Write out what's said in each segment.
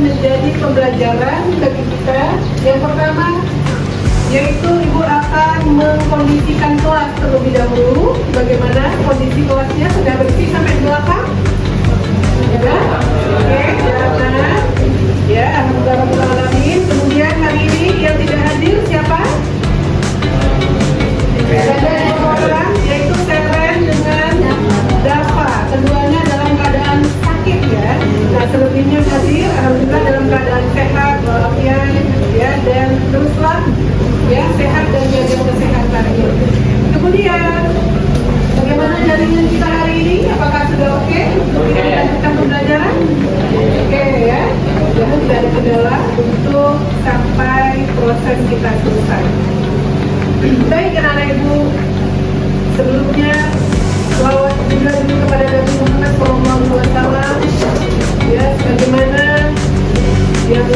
menjadi pembelajaran bagi kita. Yang pertama, yaitu Ibu akan mengkondisikan kelas terlebih dahulu. Bagaimana kondisi kelasnya? Sudah bersih sampai di belakang? Ya, oke, jangan. Ya, alhamdulillah. Kemudian hari ini yang tidak hadir siapa? Ada dua orang, yaitu Seren dengan Dava. Keduanya dalam keadaan sakit ya. Nah, selebihnya hadir, alhamdulillah dalam keadaan sehat, walafiat, ya, dan teruslah ya sehat dan jaga kesehatannya. Kemudian bagaimana jaringan kita hari ini? Apakah sudah oke untuk kita lanjutkan pembelajaran? Oke ya, jangan tidak ada kendala untuk sampai proses kita selesai. Baik anak-anak ibu, sebelumnya selawat juga dulu kepada Nabi Muhammad SAW ya, sebagaimana yang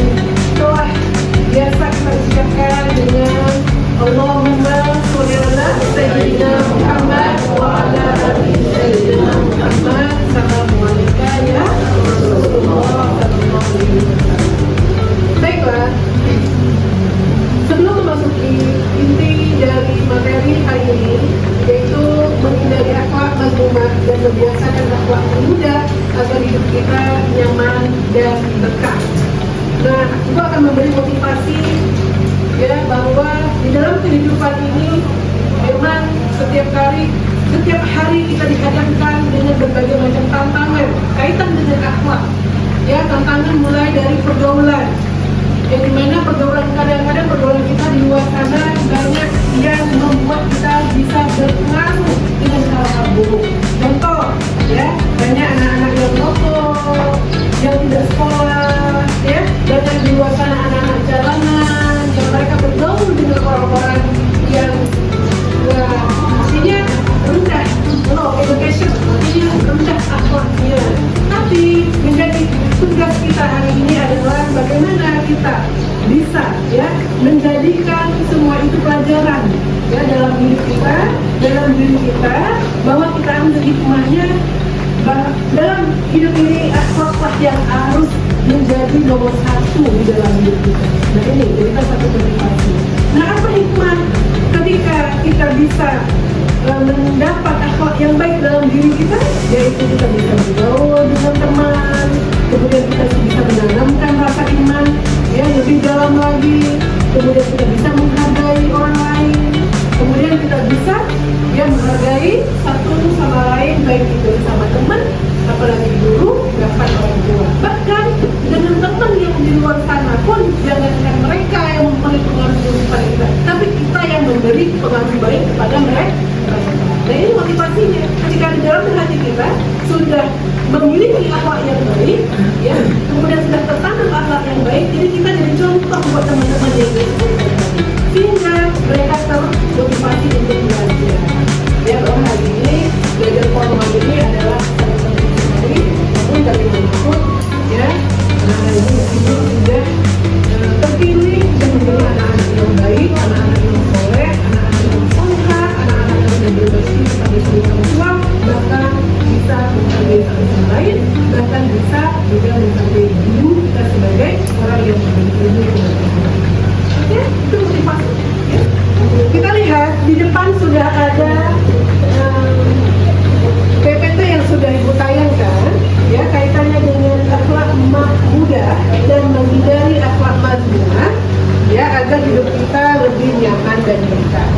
telah biasa kita ucapkan dengan Allahumma sholli ala sayyidina Muhammad wa ala ali sayyidina Muhammad. Assalamualaikum ya Rasulullah sallallahu alaihi wasallam. Baiklah, sebelum memasuki inti dari materi hari ini, yaitu menghindari akhlak mazmumah dan membiasakan akhlak muda agar hidup kita nyaman dan berkah. Nah, Ibu akan memberi motivasi ya bahwa di dalam kehidupan ini memang setiap hari kita dihadapkan dengan berbagai macam tantangan kaitan dengan akhlak. Ya, tantangan mulai dari pergaulan, yang dimana kadang-kadang pergaulan kita di luar sana banyak yang membuat kita bisa berpengaruh dengan hal-hal buruk. Contoh, ya, banyak anak-anak yang rokok, yang tidak sekolah, ya, banyak di luar sana anak-anak jalanan yang mereka bergaul dengan orang-orang yang artinya rendah, low education, artinya rendah akhlaknya. Tapi menjadi tugas kita hari ini adalah bagaimana kita bisa ya menjadikan semua itu pelajaran ya dalam hidup kita, dalam diri kita, bahwa kita ambil hikmahnya dalam hidup ini. Akhlaklah yang harus menjadi nomor satu di dalam hidup kita. Nah, ini kita satu motivasi. Nah, apa hikmah ketika kita bisa mendapat akhlak yang baik dalam diri kita? Yaitu kita bisa bergaul dengan teman, kemudian kita bisa menanamkan rasa iman ya lebih dalam lagi, kemudian kita bisa menghargai orang lain, kemudian kita bisa ya menghargai satu sama lain, baik itu sama teman, apalagi guru, bahkan orang tua, bahkan dengan teman yang di luar sana pun jangankan mereka yang memberi pengaruh buruk kepada kita, tapi kita yang memberi pengaruh baik kepada mereka. Nah, ini motivasinya. Ketika di dalam hati kita sudah memiliki akhlak yang baik, ya, kemudian sudah tertanam akhlak yang baik, jadi kita jadi contoh buat teman-teman yang lain, sehingga mereka termotivasi untuk belajar. Ya, bahwa hari ini belajar formal ini adalah salah satu sekali, namun dari manapun, ya, anak-anak ini meskipun sudah terpilih dan menjadi anak-anak yang baik, anak-anak yang soleh, anak-anak yang solehah, anak-anak yang berbakti kepada kedua orang tua, bahkan bisa menghargai satu lain, bahkan bisa juga menghargai guru kita sebagai orang yang memiliki ilmu. Oke, itu motivasi. Ya. Kita lihat di depan sudah ada PPT yang sudah Ibu tayangkan, ya, kaitannya dengan akhlak muda dan menghindari akhlak mazmumah, ya, agar hidup kita lebih nyaman dan berkah.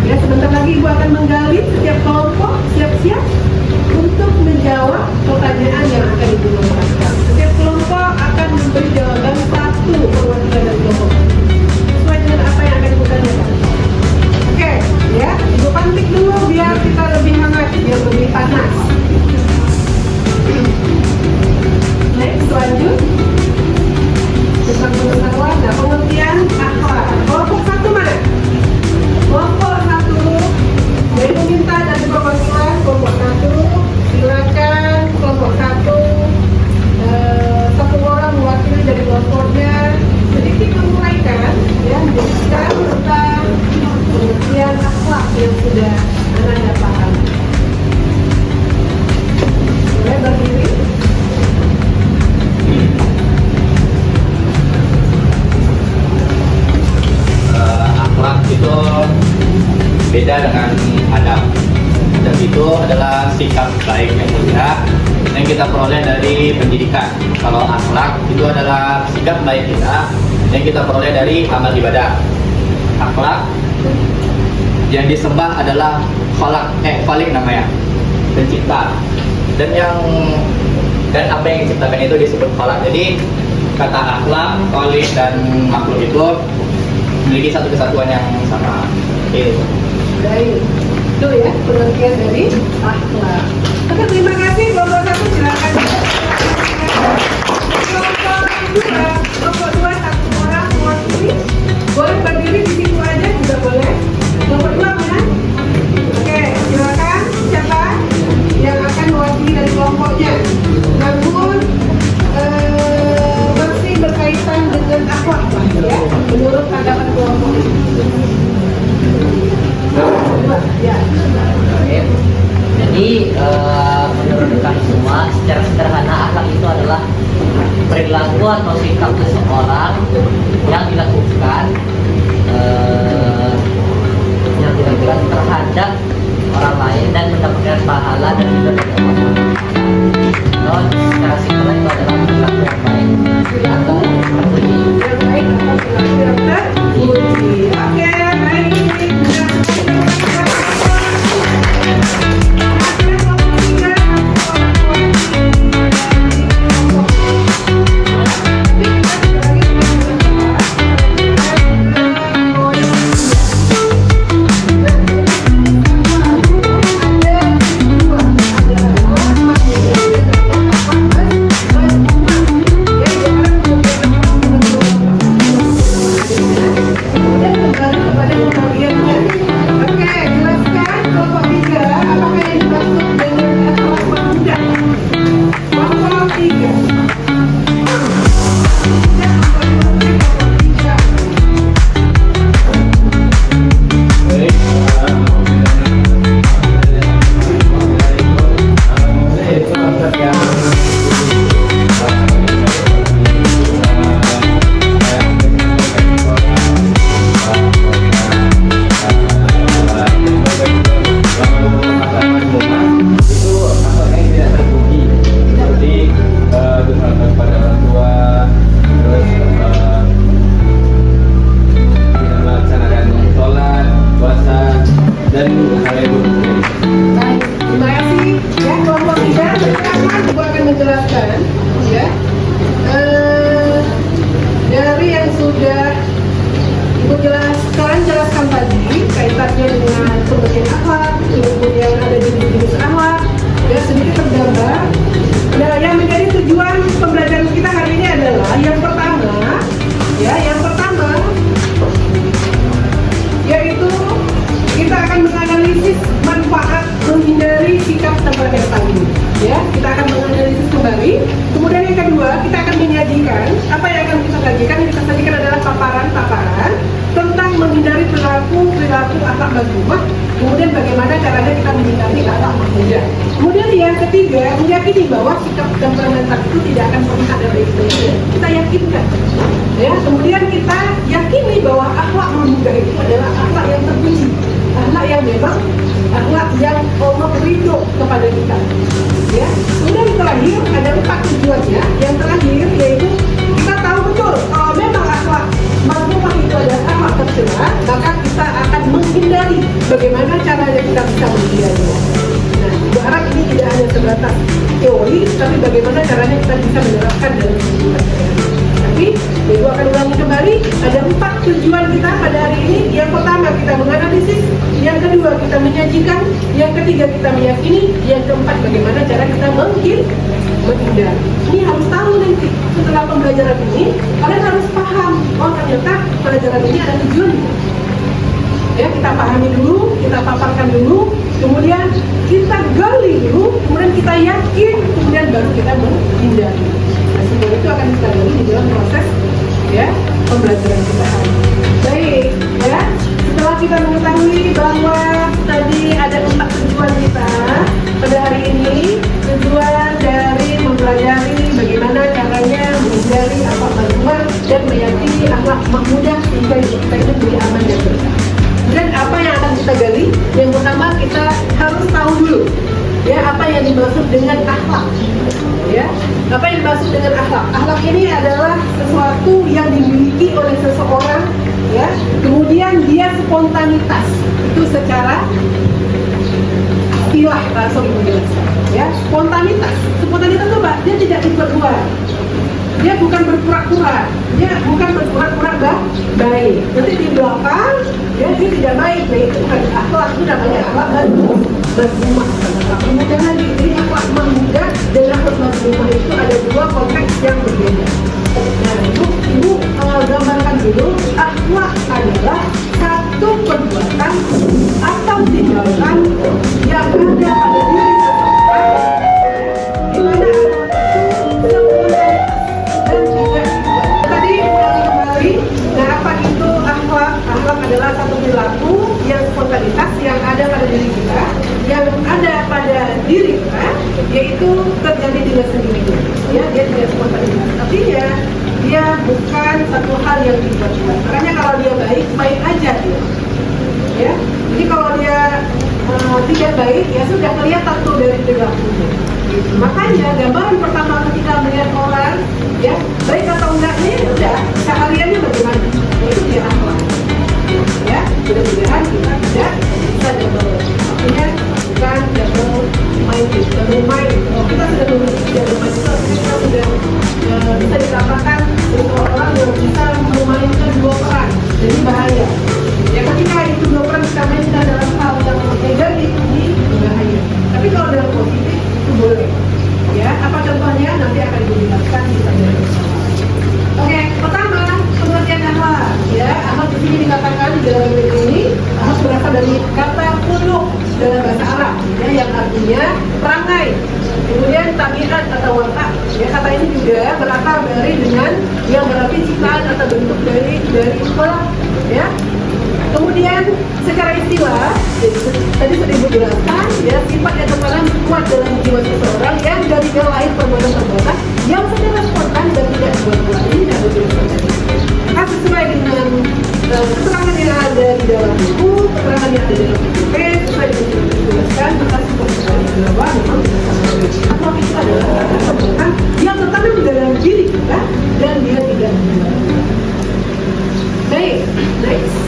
Ya, sebentar lagi Ibu akan menggali setiap kelompok, siap-siap untuk menjawab pertanyaan yang akan Ibu lontarkan. Setiap kelompok akan memberi jawaban satu perwakilan dari kelompok sesuai dengan apa yang akan Ibu tanyakan. Oke, ya, Ibu pantik dulu biar kita lebih hangat, biar lebih panas. Next, lanjut tentang pengetahuan dan pengertian akhlak. Kelompok satu mana? Kelompok satu, saya meminta dari perwakilan kelompok satu, silakan kelompok satu, satu orang mewakili dari kelompoknya, sedikit menguraikan, ya, menjelaskan tentang pengertian akhlak yang sudah Anda paham. Boleh berdiri. pendidikan. Kalau akhlak itu adalah sikap baik kita yang kita peroleh dari amal ibadah. Akhlak yang disembah adalah Khalik namanya, pencipta. Dan apa yang diciptakan itu disebut Khalaq. Jadi kata akhlak, Khalik dan makhluk itu memiliki satu kesatuan yang sama. Baik, itu ya pengertian dari akhlak. Oke, terima kasih. Kelompok satu silakan. Kelompok dua satu orang mewakili. Boleh berdiri di situ aja juga boleh. Kelompok dua mana? Oke, silakan. Siapa yang akan mewakili dari kelompoknya? Namun masih berkaitan dengan akhlak, ya, menurut tanggapan kelompok ini. Ya. Jadi menurut kami semua, secara sederhana akhlak itu adalah perilaku atau sikap seseorang yang dilakukan terhadap orang lain dan mendapatkan pahala dan juga dari Allah. Kalau secara simpel itu adalah perilaku yang baik atau terpuji. Yang baik atau perilaku yang terpuji. Oke, baik. Jelaskan tadi kaitannya dengan pengertian akhlak, kemudian ada jenis-jenis akhlak, ya sedikit tergambar. Nah, yang menjadi tujuan pembelajaran kita hari ini adalah yang pertama, yaitu kita akan menganalisis manfaat menghindari sikap terhadap tadi. Ya, kita akan menganalisis kembali. Kemudian yang kedua, kita akan menyajikan apa yang akan kita sajikan. Yang kita sajikan adalah paparan-paparan tentang menghindari perilaku akhlak mazmumah. Kemudian bagaimana caranya kita menghindari akhlak mahmudah. Kemudian yang ketiga, meyakini bahwa sikap temperamental itu tidak akan pernah ada baik-baiknya. Kita yakinkan. Ya, kemudian kita yakini bahwa akhlak mahmudah itu adalah akhlak yang terpuji, akhlak yang memang akhlak yang Allah ridho kepada kita. Ya, kemudian yang terakhir ada 4 tujuannya. Yang terakhir yaitu kita tahu betul kalau memang akhlak mazmumah itu adalah akhlak tercela, maka kita akan menghindari bagaimana caranya kita bisa menghindarinya. Nah, berharap ini tidak hanya sebatas teori, tapi bagaimana caranya kita bisa menerapkan dalam kehidupan sehari-hari. Tapi Ibu akan ulangi kembali, ada 4 tujuan kita pada hari ini. Yang pertama kita menganalisis, yang kedua kita menyajikan, yang ketiga kita meyakini, yang keempat bagaimana cara kita menghindari. Ini harus tahu nanti setelah pembelajaran ini, kalian harus paham, oh ternyata pelajaran ini ada tujuan. Ya, kita pahami dulu, kita paparkan dulu, kemudian kita gali dulu, kemudian kita yakin, kemudian baru kita menghindari. Nah, semua itu akan kita gali di dalam proses ya pembelajaran kita. Baik, ya. Setelah kita mengetahui bahwa tadi ada 4 tujuan kita pada hari ini, tujuan dari mempelajari bagaimana caranya menghindari akhlak mazmumah dan meyakini akhlak mahmudah sehingga hidup kita itu menjadi aman dan berkah. Dan apa yang akan kita gali? Yang pertama kita harus tahu dulu ya apa yang dimaksud dengan akhlak. Ya, apa yang dimaksud dengan akhlak? Akhlak ini adalah sesuatu yang dimiliki oleh seseorang, ya. Kemudian dia spontanitas, itu secara istilah bahasa menjelaskan. Ya, spontanitas itu apa? Dia tidak dibuat-buat. Dia bukan berpura-pura, dia bukan berpura-pura baik. Nanti di belakang, ya dia tidak baik. Nah, itu bukan akhlak, itu namanya akhlak mazmumah. Kemudian lagi, ini akhlak mahmudah dan akhlak mazmumah itu ada dua konteks yang berbeda. Nah, ibu gambarkan dulu, akhlak adalah satu perbuatan atau tindakan yang ada pada diri seseorang, di mana dan juga tadi ulangi kembali. Nah, apa itu akhlak? Akhlak adalah satu perilaku yang spontanitas yang ada pada diri kita, yang ada pada diri kita, yaitu terjadi dengan sendirinya. Ya, dia tidak spontanitas. Artinya dia bukan satu hal yang dibuat-buat. Makanya kalau dia baik, baik aja dia. Ya, jadi kalau dia tidak baik, ya sudah kelihatan tuh dari perilakunya. Makanya gambaran pertama ketika melihat orang, ya baik atau enggaknya, udah sehariannya bagaimana, itu dia akhlak. Ya, mudah-mudahan kita tidak bisa double, artinya bukan double minded, double mind. Kalau kita sudah memiliki double mind itu, artinya kita sudah bisa dikatakan seseorang yang bisa memainkan dua peran, jadi bahaya. Ya, ketika itu dua peran kita mainkan dalam hal yang negatif, ini berbahaya. Tapi kalau dalam positif itu boleh. Ya, apa contohnya nanti akan dijelaskan di pelajaran bersama. Oke, pertama pengertian akhlak. Ya, akhlak di sini dikatakan di dalam buku ini akhlak berasal dari kata khuluq dalam bahasa Arab, ya, yang artinya perangai. Kemudian tabiat atau watak. Ya, kata ini juga berakar dari dengan yang berarti ciptaan atau bentuk dari kholaq. Ya. Kemudian secara istilah, jadi tadi sudah Ibu jelaskan, ya, sifat yang tertanam kuat dalam jiwa seseorang yang dari lahir perbuatan yang secara spontan dan tidak dibuat-buat. Ini tidak boleh. Maka sesuai dengan keterangan yang ada di dalam buku, keterangan yang ada di dalam buku, sesuai dengan yang dijelaskan, maka sesuai dengan bahwa memang tidak sama. Akhlak itu adalah perbuatan yang tertanam di dalam diri kita dan dia tidak dibuat-buat. Baik, next.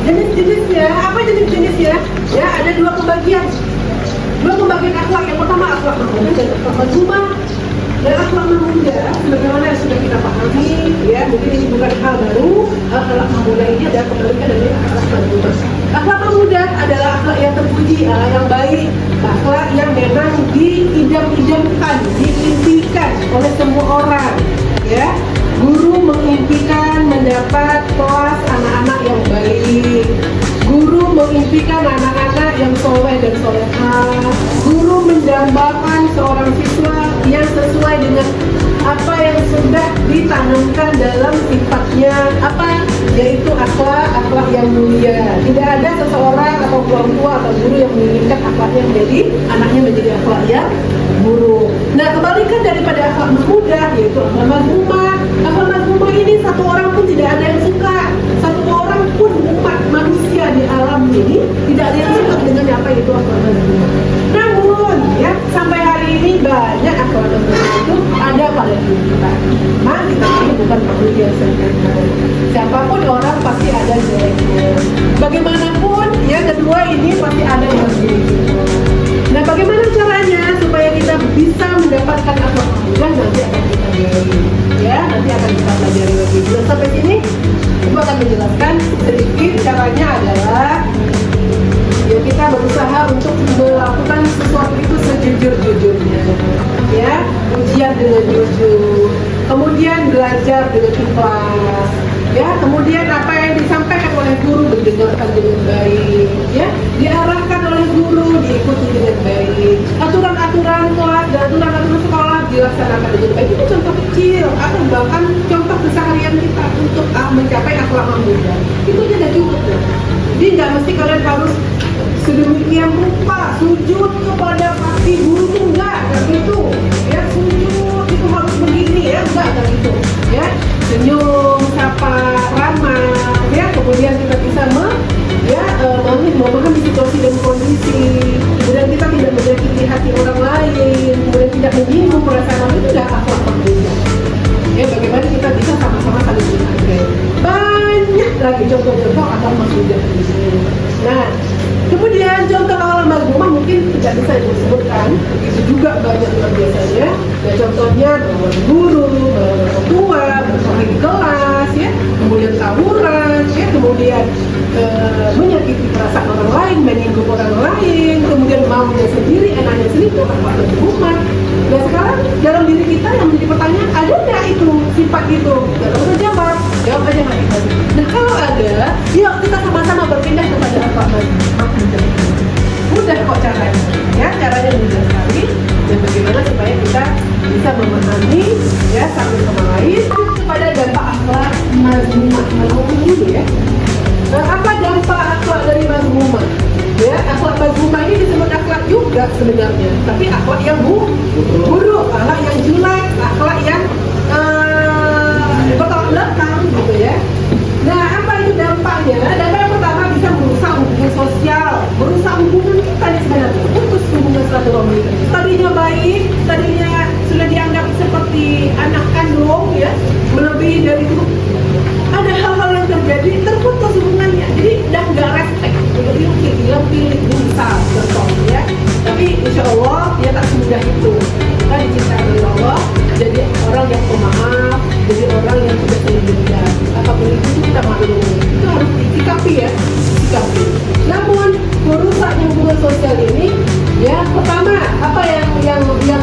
Jenis-jenisnya, apa jenis-jenisnya? Ya, ada dua pembagian akhlak. Yang pertama akhlak mahmudah dan akhlak mazmumah. Dan akhlak mahmudah, sebagaimana yang sudah kita pahami, ya, mungkin ini bukan hal baru. Akhlak mahmudah ini adalah kebalikan dari akhlak mazmumah. Akhlak mahmudah adalah akhlak yang terpuji, yang baik, akhlak yang memang diidam-idamkan, diimpikan oleh semua orang. Ya, guru mengimpikan mendapat kelas anak-anak yang baik. Guru mengimpikan anak-anak yang soleh dan solehah. Guru mendambakan seorang siswa yang sesuai dengan apa yang sudah ditanamkan dalam sifatnya, apa, yaitu akhlak yang mulia. Tidak ada seseorang atau orang tua atau guru yang menginginkan akhlaknya menjadi anaknya menjadi akhlak yang buruk. Nah, kebalikan daripada akhlak mahmudah yaitu akhlak mazmumah. Akhlak mazmumah ini satu orang pun tidak ada yang suka. Satu orang pun umat manusia di alam ini tidak ada yang suka dengan apa itu akhlak mazmumah. Namun, ya, sampai hari ini banyak akhlak mazmumah itu ada pada diri kita. Nah, kita ini bukan makhluk yang sempurna. Siapapun orang pasti ada jeleknya. Bagaimanapun, ya, kedua ini pasti ada yang buruk. Nah, bagaimana caranya supaya kita bisa mendapatkan akhlak mahmudah? Nanti akan kita pelajari. Ya, nanti akan kita pelajari lebih. Nah, sampai sini, Ibu akan menjelaskan sedikit. Caranya adalah, ya, kita berusaha untuk melakukan sesuatu itu sejujur-jujurnya. Ya, ujian dengan jujur. Kemudian belajar dengan ikhlas. Ya, kemudian apa yang disampaikan oleh guru didengarkan dengan baik, ya, diarahkan oleh guru diikuti dengan baik. Aturan-aturan kelas dan aturan-aturan sekolah dilaksanakan dengan baik. Itu contoh kecil atau bahkan contoh keseharian kita untuk mencapai akhlak mahmudah. Itu tidak cukup. Jadi nggak mesti kalian harus sedemikian rupa sujud kepada kaki guru, enggak gitu. Ya, sujud itu harus begini, ya, enggak gitu. Ya, senyum, sapa, ramah, ya, kemudian kita bisa memahami situasi dan kondisi, kemudian kita minggu perasaan itu udah akhlak pemuda. Ya, bagaimana kita bisa sama-sama saling menghargai. Banyak lagi contoh-contoh akhlak pemuda. Nah, kemudian contoh akhlak mazmumah mungkin tidak bisa disebutkan, itu juga banyak luar biasanya. Ya, contohnya melawan guru, melawan orang tua, berkelahi di kelas, ya, kemudian tawuran, ya, kemudian menyakiti perasaan orang lain, menyinggung orang lain, kemudian maunya sendiri, enaknya sendiri, itu akhlak mazmumah. Nah sekarang dalam diri kita yang menjadi pertanyaan, ada nggak itu sifat itu? Nggak usah jawab aja nggak itu. Nah kalau ada, yuk kita sama-sama berpindah kepada akhlak mazmumah. Mudah kok caranya, ya caranya mudah sekali. Dan bagaimana supaya kita bisa memahami ya satu sama lain kepada dampak akhlak mazmumah. Mazmumah dulu ya. Nah, apa dampak akhlak dari mazmumah? Ya, akhlak mazmumah ini disebut akhlak juga sebenarnya, tapi akhlak yang buruk, akhlak yang jelek, akhlak yang bertolak belakang gitu ya. Nah, apa itu dampaknya? Dampak yang pertama bisa merusak hubungan sosial, merusak hubungan kita nih sebenarnya, putus hubungan silaturahmi. Tadinya baik, tadinya sudah dianggap seperti anak kandung ya, melebihi dari itu. Ada hal-hal yang terjadi, terputus hubungannya, jadi udah nggak respect, dia pilih bisa bersama ya. Tapi insya Allah dia tak semudah itu. Kita dicintai oleh Allah, jadi orang yang pemaaf, jadi orang yang tidak saling dendam. Apapun itu kita maklum, itu harus disikapi ya, sikapi. Namun merusaknya hubungan sosial ini, ya pertama apa yang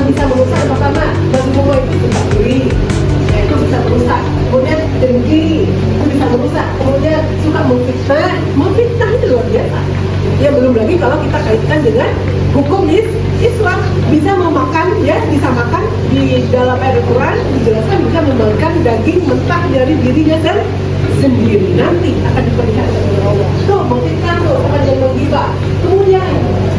bisa merusak? Pertama, mazmumah itu sifat diri. Itu bisa merusak, kemudian dengki itu bisa merusak, kemudian suka memfitnah itu luar biasa. Ya belum lagi kalau kita kaitkan dengan hukum Islam, bisa memakan ya, bisa makan di dalam ayat Al-Quran dijelaskan bisa memakan daging mentah dari dirinya sendiri, nanti akan diperlihatkan oleh Allah. Tuh memfitnah tuh, sama jangan menggibah. Kemudian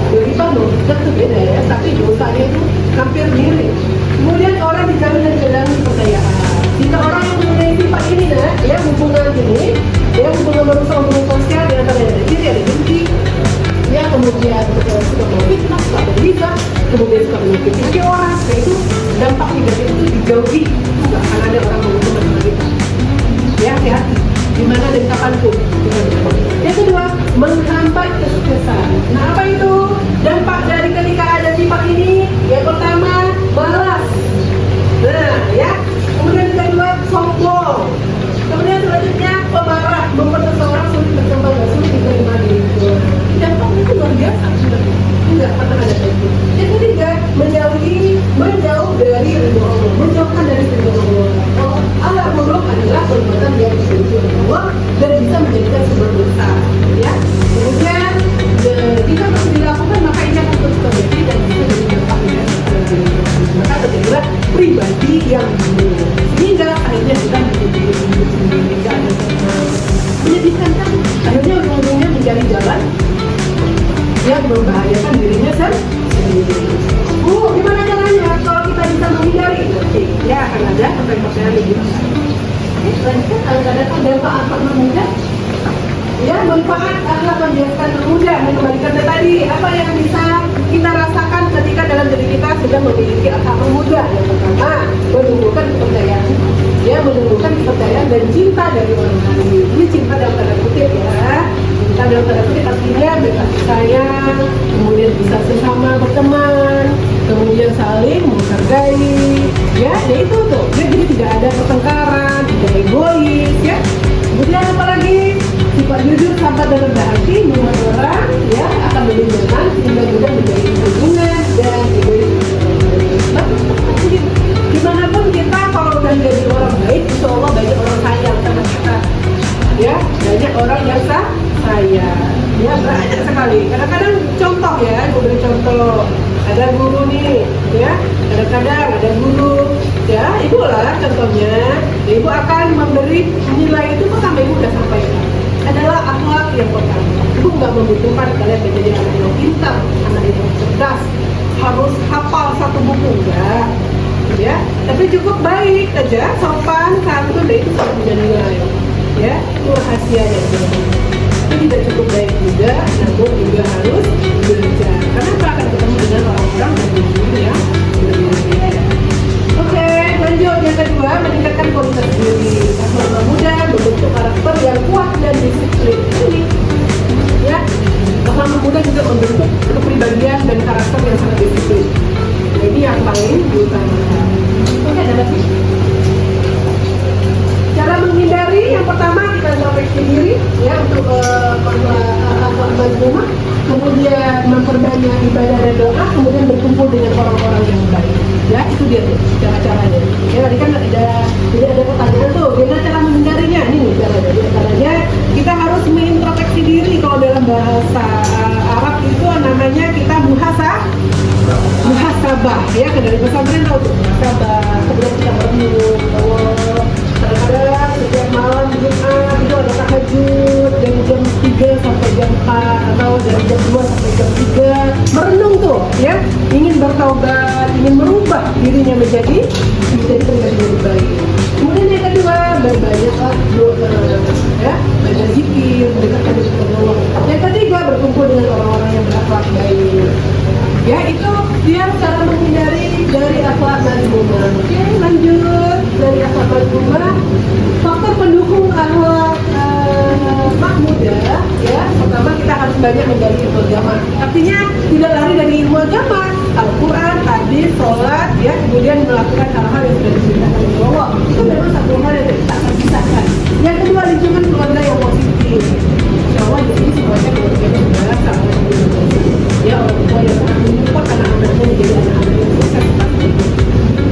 bergibah memfitnah itu beda ya, tapi dosanya itu hampir mirip. Kemudian orang dijamin dari kedalam kepercayaan. Jika orang yang mempunyai sifat ini, ya hubungan ini, ya hubungan merusak hubungan sosial di antara yang ada diri, ada dengki, ya kemudian suka memfitnah, suka bergibah, kemudian suka menyakiti orang, nah itu dampak negatif itu dijauhi, nggak akan ada orang menguntungkan sama kita. Ya hati-hati, dimana dan kapanpun. Yang kedua, menghambat kesuksesan. Nah apa itu dampak dari ketika ada sifat ini? Yang pertama, balas. Nah ya, kemudian yang kedua, sombong. Kemudian selanjutnya, pemarah, membuat seseorang sulit berkembang dan sulit diterima di lingkungan. Dampaknya itu luar biasa, enggak pernah ada itu. Yang ketiga, menjauh dari ridho Allah, menjauhkan dari ridho Allah. Allah buruk adalah perbuatan yang dibenci oleh Allah dan bisa menjadikan sebuah dosa. Ya, kemudian jika masih dilakukan maka ini akan terus terjadi dan bisa jadi dampak negatif pada diri. Maka terjadilah pribadi yang buruk sehingga akhirnya kita menjadi tidak ada menyedihkan kan? Akhirnya ujung-ujungnya mencari jalan yang membahayakan dirinya sendiri. Gimana caranya kalau kita bisa menghindari? Ya akan ada pertanyaan lebih besar. Selanjutnya ada dampak akhlak pemuda. Ya manfaat akhlak menjadikan pemuda, mengembalikan tadi apa yang bisa kita rasakan ketika dalam diri kita sudah memiliki akhlak pemuda. Yang pertama, menumbuhkan kepercayaan. Ya menumbuhkan kepercayaan dan cinta dari orang lain. Ini cinta dalam tanda kutip ya. Cinta dalam tanda kutip artinya berkasih sayang, kemudian bisa sesama berteman, kemudian saling menghargai, ya itu tuh. Jadi tidak ada pertengkaran, tidak egois, ya. Kemudian apalagi sifat jujur, sabar dan rendah hati membuat orang ya akan lebih nyaman sehingga juga menjadi hubungan dan egois. Dimanapun kita kalau udah jadi orang baik, insya Allah banyak orang sayang sama kita. Ya banyak orang yang sayang. Ya banyak sekali. Kadang-kadang contoh ya, gue beri contoh. Ada guru nih, ya. Kadang-kadang ada guru, ya. Ibu lah contohnya. Ibu akan memberi nilai itu pertama ibu udah sampaikan. Adalah akhlak yang pertama. Ibu nggak membutuhkan kalian menjadi anak yang pintar, anak yang cerdas, harus hafal satu buku enggak, ya. Tapi cukup baik aja, sopan, santun, dan itu sudah punya nilai, ya. Itu rahasia yang itu tidak cukup baik juga, namun juga harus belajar. Karena akan ketemu dengan orang-orang yang berbeda ya. Lanjut, yang kedua, meningkatkan kualitas diri. Akhlak muda membentuk karakter yang kuat dan disiplin. Ini, ya, akhlak muda juga membentuk kepribadian dan karakter yang sangat disiplin. Jadi yang paling diutamakan. Oke, ada lagi. Cara menghindari, yang pertama kita introspeksi diri, ya, untuk akhlak mazmumah. Kemudian memperbanyak ibadah dan doa, kemudian berkumpul dengan orang-orang yang baik. Ya, itu dia tuh cara-caranya. Ya, tadi kan tidak ada pertanyaan tuh, gimana cara menghindarinya? Ini nih caranya. Caranya kita harus mengintrospeksi diri. Kalau dalam bahasa Arab itu namanya kita muhasabah. Ya, dari pesantren tahu tuh muhasabah. Kemudian kita merenung bahwa kadang-kadang setiap malam Jumat itu ada tahajud dari jam 3 sampai jam 4 atau dari jam 2 sampai jam 3 merenung tuh, ya, ingin bertaubat, ingin merubah dirinya menjadi pribadi yang lebih baik. Kemudian yang kedua, berbanyaklah doa, ya, banyak zikir, mendekatkan diri kepada Allah. Yang ketiga, berkumpul dengan orang-orang yang berakhlak baik. Ya, itu dia cara menghindari dari akhlak mazmumah. Oke, lanjut dari akhlak mazmumah. Faktor pendukung akhlak muda, ya, pertama kita harus banyak menggali ilmu agama. Artinya tidak lari dari ilmu agama, Al-Quran, hadis, sholat, ya, kemudian melakukan hal-hal yang sudah diperintahkan oleh Allah. Itu memang satu hal yang tidak akan pisahkan. Yang kedua, lingkungan keluarga yang positif. Insya Allah jadi semuanya keluarga yang biasa, ya, orang tua yang sangat mensupport anak-anaknya menjadi anak-anak yang sukses,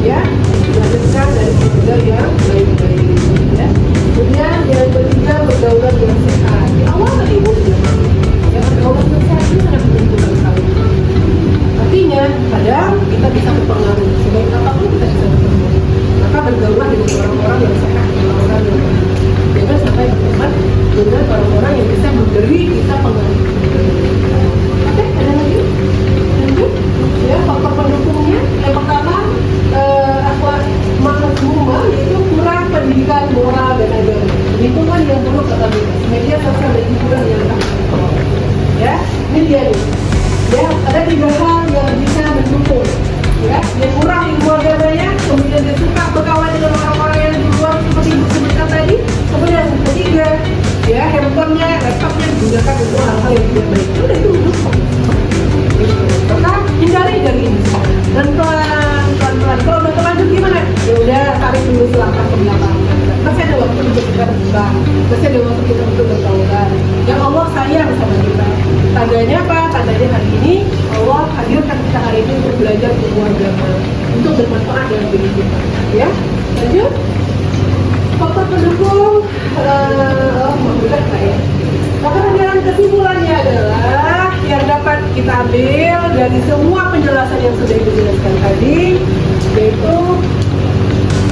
ya, dilanjutkan dari keluarga yang baik-baik, ya. Kemudian yang ketiga, pergaulan yang sehat. Di awal tadi ibu sudah mati, ya, pergaulan yang sehat itu sangat menentukan sekali. Artinya, kadang kita bisa berpengaruh, sebaik apapun kita bisa berpengaruh. Maka bergaulah dengan orang-orang yang sehat, orang-orang yang baik. Jangan sampai berteman dengan orang-orang yang bisa memberi kita pengaruh. Oke, ada lagi? Lanjut. Ya, faktor pendukungnya. Yang pertama, akhlak mazmumah yaitu kurang pendidikan moral dan agama. Lingkungan yang buruk atau media sosial dan hiburan yang tak. Ya, ini dia nih. Ya, ada 3 hal yang bisa mendukung. Ya, dia kurang ilmu agamanya, kemudian dia suka berkawan dengan orang-orang yang di luar seperti ibu sebutkan tadi. Kemudian yang ketiga, ya, handphonenya, laptopnya digunakan untuk hal-hal yang tidak baik. Udah itu mendukung. Maka hindari dari ini. Dan pelan-pelan. Kalau udah terlanjur gimana? Ya udah, tarik dulu selangkah ke belakang. Masih ada waktu untuk kita berubah. Masih ada waktu kita untuk bertaubat. Yang Allah sayang sama kita. Tandanya apa? Tandanya hari ini Allah hadirkan kita hari ini untuk belajar ilmu agama, untuk bermanfaat dalam diri kita. Ya, lanjut. Faktor pendukung, mudah ya. Maka penjelasan kesimpulannya adalah yang dapat kita ambil dari semua penjelasan yang sudah dijelaskan tadi, yaitu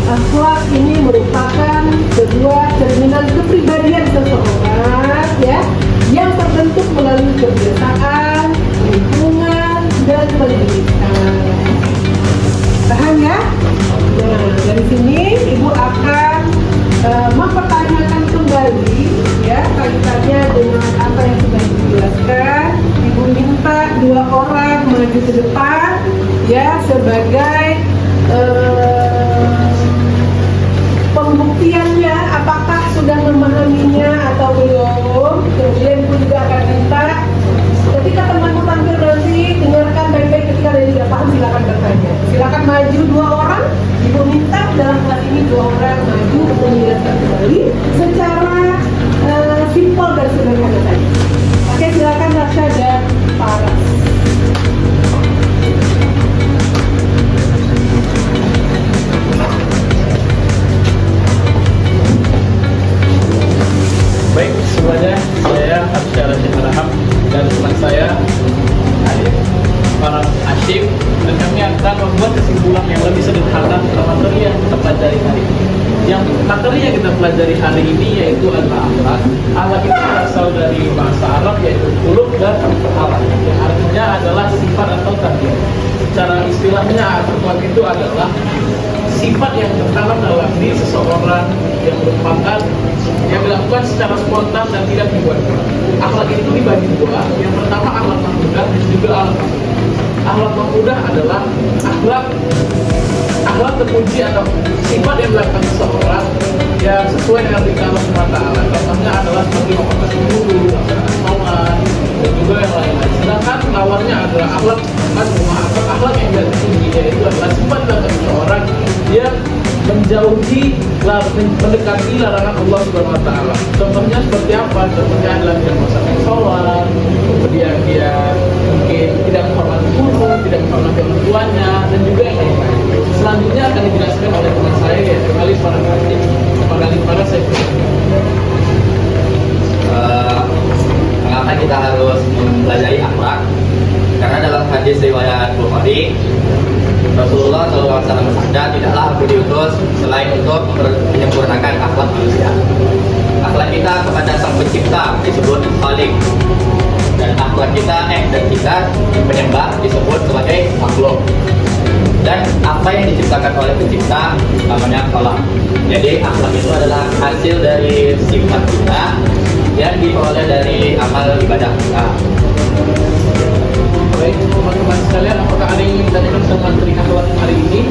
akhlak ini merupakan sebuah cerminan kepribadian seseorang, ya, yang terbentuk melalui kebiasaan, lingkungan, dan pendidikan. Paham ya? Nah, dari sini ibu akan mempertanyakan kembali, ya, kaitannya dengan apa yang sudah dijelaskan. Ibu minta 2 orang maju ke depan, ya, sebagai pembuktiannya apakah sudah memahaminya atau belum. Kemudian ibu juga akan minta ketika temanmu tampil nanti, dengarkan baik-baik. Ketika ada yang tidak paham silakan bertanya. Silakan maju 2 orang. Ibu minta dalam kelas ini 2 orang maju untuk menjelaskan kembali secara simpel dan sederhana saja. Oke, silakan Rasya dan Paras. Baik, semuanya, saya Arsyad Syaraham dan teman saya para Asyik, dan kami akan membuat kesimpulan yang lebih sederhana tentang materi yang kita pelajari hari ini. Yang materi yang kita pelajari hari ini yaitu adalah akhlak. Akhlak itu berasal dari bahasa Arab yaitu khuluq dan akhlak, yang artinya adalah sifat atau tabiat. Secara istilahnya akhlak itu adalah sifat yang tertanam dalam diri seseorang yang merupakan yang dilakukan secara spontan dan tidak dibuat-buat. Akhlak itu dibagi 2. Yang pertama akhlak mahmudah dan juga akhlak mahmudah adalah akhlak akhlak terpuji atau sifat yang dilakukan seseorang yang sesuai dengan perintah Allah SWT. Contohnya adalah seperti memperhatikan guru, sholat, dan juga yang lain-lain. Sedangkan lawannya adalah akhlak mazmumah atau akhlak yang tidak tinggi, yaitu adalah sifat dari seseorang yang menjauhi, mendekati larangan Allah Subhanahu Wa Taala. Contohnya seperti apa? Contohnya adalah dia melaksanakan sholat, kemudian dia mungkin tidak menghormati guru, tidak menghormati orang tuanya, dan juga yang lain-lain. Selanjutnya akan dijelaskan oleh teman saya, yaitu Ali Farahati. Pada saya. Mengapa kita harus mempelajari akhlak? Karena dalam hadis riwayat Bukhari, Rasulullah SAW bersabda, tidaklah aku diutus selain untuk menyempurnakan akhlak manusia. Akhlak kita kepada Sang Pencipta disebut khalik, dan akhlak kita dan kita penyembah disebut sebagai makhluk. Dan apa yang diciptakan oleh pencipta namanya khalaq. Jadi akhlak itu adalah hasil dari sifat kita yang diperoleh dari amal ibadah kita. Baik, teman-teman sekalian, apakah ada yang ingin ditanyakan tentang materi akhlak hari ini?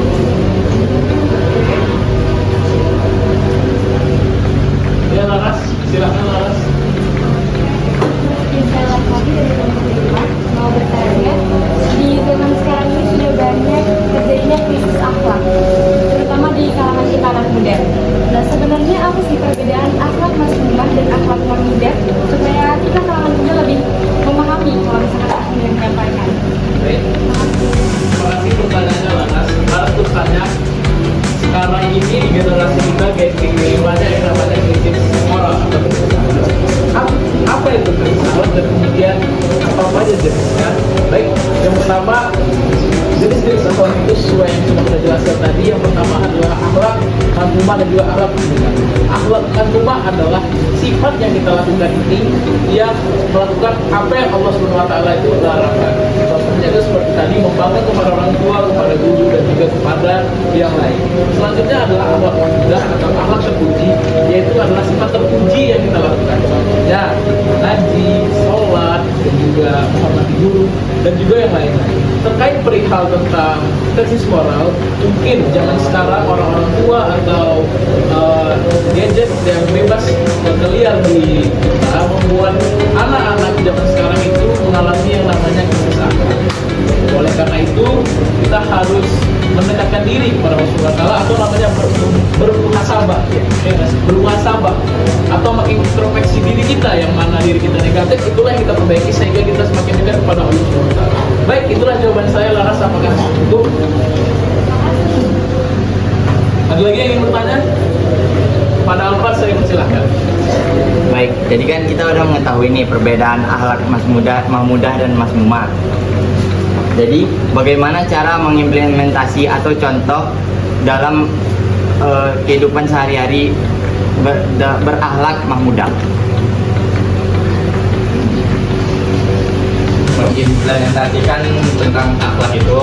Ya, Laras, silakan Laras. Saya lagi dari teman-teman mau bertanya, di zaman sekarang ini sudah banyak terjadinya krisis akhlak, terutama di kalangan kita anak muda. Nah, sebenarnya apa sih perbedaan akhlak mazmumah dan akhlak orang muda supaya kita kalangan muda lebih memahami kalau misalkan aku yang menyampaikan? Baik, terima kasih pertanyaannya Laras. Laras bertanya, sekarang ini di generasi kita banyak yang namanya krisis moral atau krisis akhlak. Apa itu krisis akhlak dan kemudian apa saja jenisnya? Baik, yang pertama, jenis-jenis akhlak itu sesuai yang sudah kita jelaskan tadi. Yang pertama adalah akhlak mazmumah dan juga akhlak mazmumah. Akhlak mazmumah adalah sifat yang kita lakukan ini yang melakukan apa yang Allah SWT itu larangkan. Contohnya itu seperti tadi, membangga kepada orang tua, kepada guru, dan juga kepada yang lain. Selanjutnya adalah akhlak mazmumah atau akhlak terpuji, yaitu adalah sifat terpuji yang kita lakukan. Contohnya ngaji, sholat, dan juga menghormati guru, dan juga yang lain-lain. Terkait perihal tentang krisis moral, mungkin zaman sekarang orang-orang tua atau gadget yang bebas berkeliar di kita membuat anak-anak zaman sekarang itu mengalami yang namanya krisis akhlak. Oleh karena itu, kita harus mendekatkan diri kepada Allah Subhanahu wa Ta'ala atau namanya bermuhasabah, bermuhasabah atau mengintrospeksi diri kita, yang mana diri kita negatif, itulah yang kita perbaiki sehingga kita semakin dekat kepada Allah Subhanahu wa Ta'ala. Baik, itulah jawaban saya. Laras, apakah cukup? Ada lagi yang ingin bertanya? Pada Alfred, saya persilahkan. Baik, jadi kan kita udah mengetahui nih perbedaan akhlak mahmudah dan mazmumah. Jadi bagaimana cara mengimplementasi atau contoh dalam kehidupan sehari-hari berakhlak mahmudah? Mengimplementasikan tentang akhlak itu,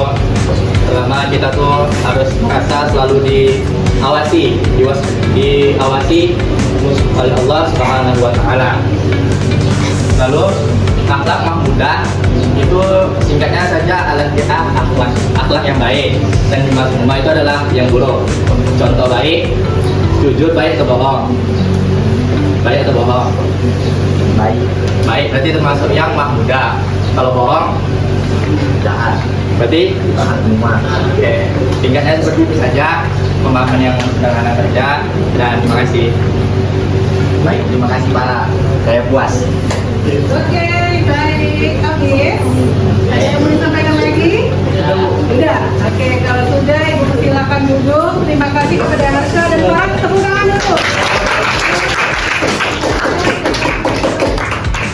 selama kita tuh harus merasa selalu diawasi oleh Allah Subhanahu wa Ta'ala. Lalu akhlak mahmudah itu singkatnya saja akhlak yang baik, dan mazmumah itu adalah yang buruk. Contoh baik, jujur baik atau bohong? Baik atau bohong? Baik, berarti termasuk yang mahmudah. Kalau bohong, jahat, berarti mazmumah. Oke, singkatnya seperti itu saja, pemahaman yang sederhana saja. Dan terima kasih. Baik, terima kasih Pak. Saya puas. Oke, baik. Habis? Ada yang mau disampaikan lagi? Sudah. Oke, kalau sudah, Ibu silakan duduk. Terima kasih kepada Harsha dan Farah. Tepuk tangan dulu.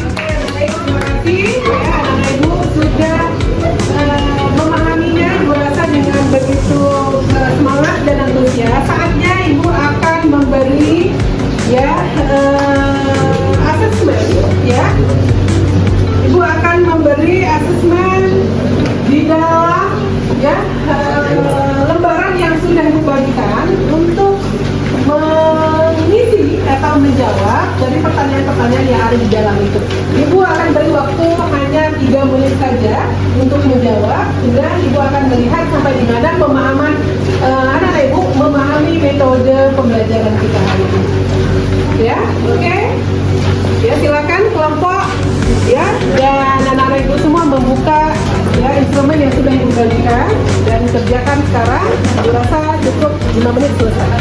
Oke, baik. Terima kasih. Ya, anak-anak Ibu sudah memahaminya, Ibu rasa dengan begitu semangat dan antusias. Saatnya Ibu akan memberi asesmen, ya. Ibu akan memberi asesmen di dalam lembaran yang sudah dibagikan untuk mengisi atau menjawab dari pertanyaan pertanyaan-pertanyaan yang ada di dalam itu. Ibu akan beri waktu hanya 3 menit saja untuk menjawab, dan Ibu akan melihat sampai di mana pemahaman anak-anak Ibu memahami metode pembelajaran kita hari ini. Ya, oke? Ya, silakan kelompok ya, dan anak-anak Ibu semua membuka ya instrumen yang sudah Ibu bagikan dan kerjakan sekarang. Ibu rasa cukup 5 menit selesai.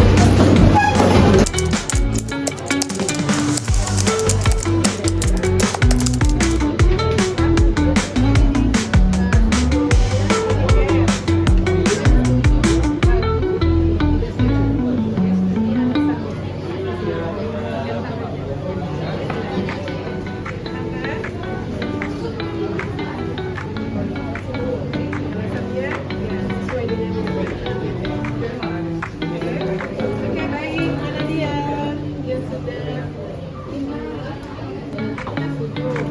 Oke, baik. Mana dia yang sudah 1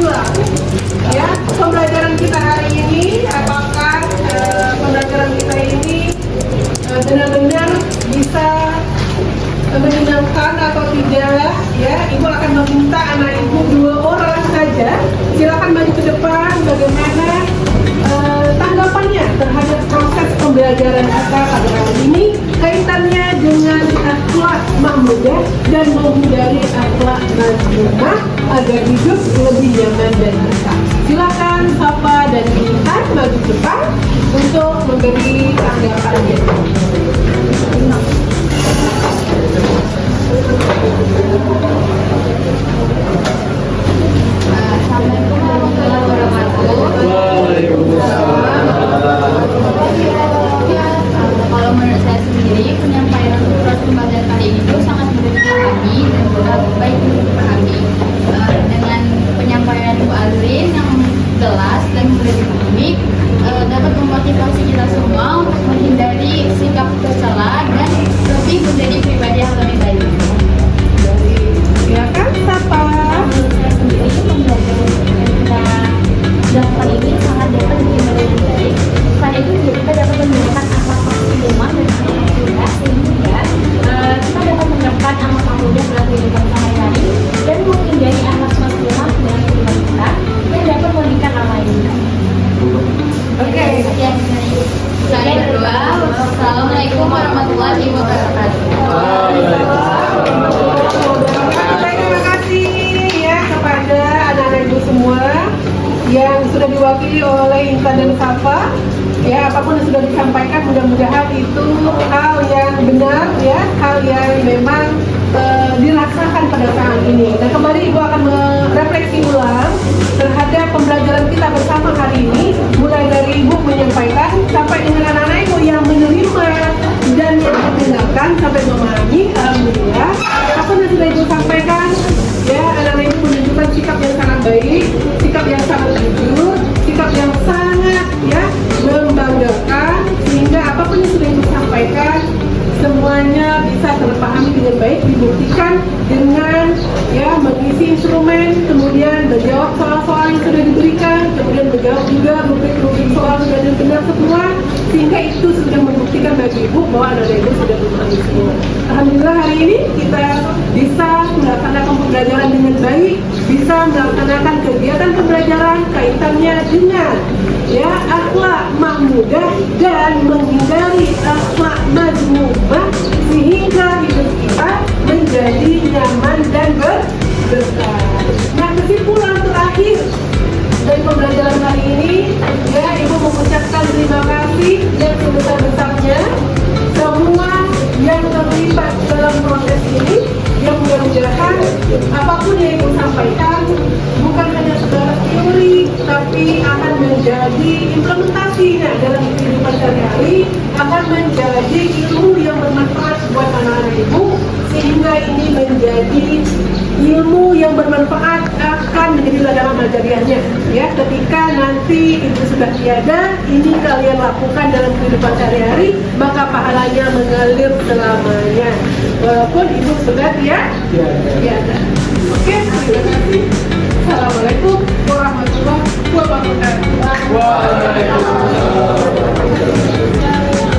ulang ya pembelajaran kita hari ini. Apakah pembelajaran kita ini benar-benar bisa menyenangkan atau tidak ya. Ibu akan meminta anak ibu 2 orang saja, silakan maju ke depan. Bagaimana tanggapannya terhadap proses pembelajaran kita pada hari ini, kaitannya dengan akhlak mahmudah dan menghindari akhlak mazmumah agar hidup lebih nyaman dan berkah. Silakan Safa dan Intan maju ke depan untuk memberi tanggapannya. Assalamualaikum warahmatullahi wabarakatuh. Kalau menurut saya sendiri, penyampaian surat pembelajaran kali ini itu sangat mudah dipahami dan juga baik untuk dipahami. Dengan penyampaian Bu Azrin yang jelas dan mudah dipahami, dapat memotivasi kita semua untuk menghindari sikap tercela dan lebih menjadi pribadi yang lebih baik. Ya kan, Safa? Menurut saya sendiri, pembelajaran yang kita lakukan ini sangat dapat diterima dengan baik. Selain itu juga kita dapat menggunakan akhlak mahmudah dan akhlak mahmudah sehingga kita dapat menerapkan akhlak mahmudah dalam kehidupan sehari-hari dan menghindari akhlak mahmudah dalam kehidupan kita yang dapat merugikan orang lain. Oke. Sekian dari saya berdua. Wassalamualaikum warahmatullahi wabarakatuh. Terima kasih ya kepada anak-anak ibu semua yang sudah diwakili oleh Intan dan Safa. Ya, apapun yang sudah disampaikan mudah-mudahan itu hal yang benar ya, hal yang memang dirasakan pada saat ini. Dan kembali Ibu akan merefleksi ulang terhadap pembelajaran kita bersama hari ini, mulai dari Ibu menyampaikan sampai dengan anak-anak Ibu yang menerima dan yang mendengarkan sampai memahami. Alhamdulillah, apapun yang sudah Ibu sampaikan ya, anak-anak Ibu menunjukkan sikap yang sangat baik, sikap yang sangat jujur, sikap yang sangat ya membanggakan, sehingga apapun yang sudah Ibu sampaikan semuanya bisa terpahami dengan baik, dibuktikan dengan ya mengisi instrumen, kemudian menjawab soal-soal yang sudah diberikan, kemudian menjawab juga rubrik-rubrik soal sudah benar semua, sehingga itu sudah membuktikan bagi Ibu bahwa anak Ibu sudah memahami semua. Alhamdulillah hari ini kita bisa melaksanakan pembelajaran dengan baik, bisa melaksanakan kegiatan pembelajaran kaitannya dengan ya akhlak mahmudah dan menghindari akhlak mazmumah sehingga hidup kita menjadi nyaman dan berkah. Nah, kesimpulan terakhir dari pembelajaran hari ini ya, Ibu mengucapkan terima kasih dan sebesar-besarnya semua yang terlibat dalam proses ini, yang mudah-mudahan apapun yang Ibu sampaikan bukan hanya sekedar teori, tapi akan menjadi implementasinya dalam kehidupan sehari-hari, akan menjadi ilmu yang bermanfaat buat anak-anak Ibu, sehingga ini menjadi ilmu yang bermanfaat akan menjadi ladang ajariahnya ya, ketika nanti Ibu sudah tiada, ini kalian lakukan dalam kehidupan sehari-hari, maka pahalanya mengalir selamanya walaupun Ibu sudah tiada. Oke, terima kasih. Assalamualaikum warahmatullahi wabarakatuh. Waalaikumsalam.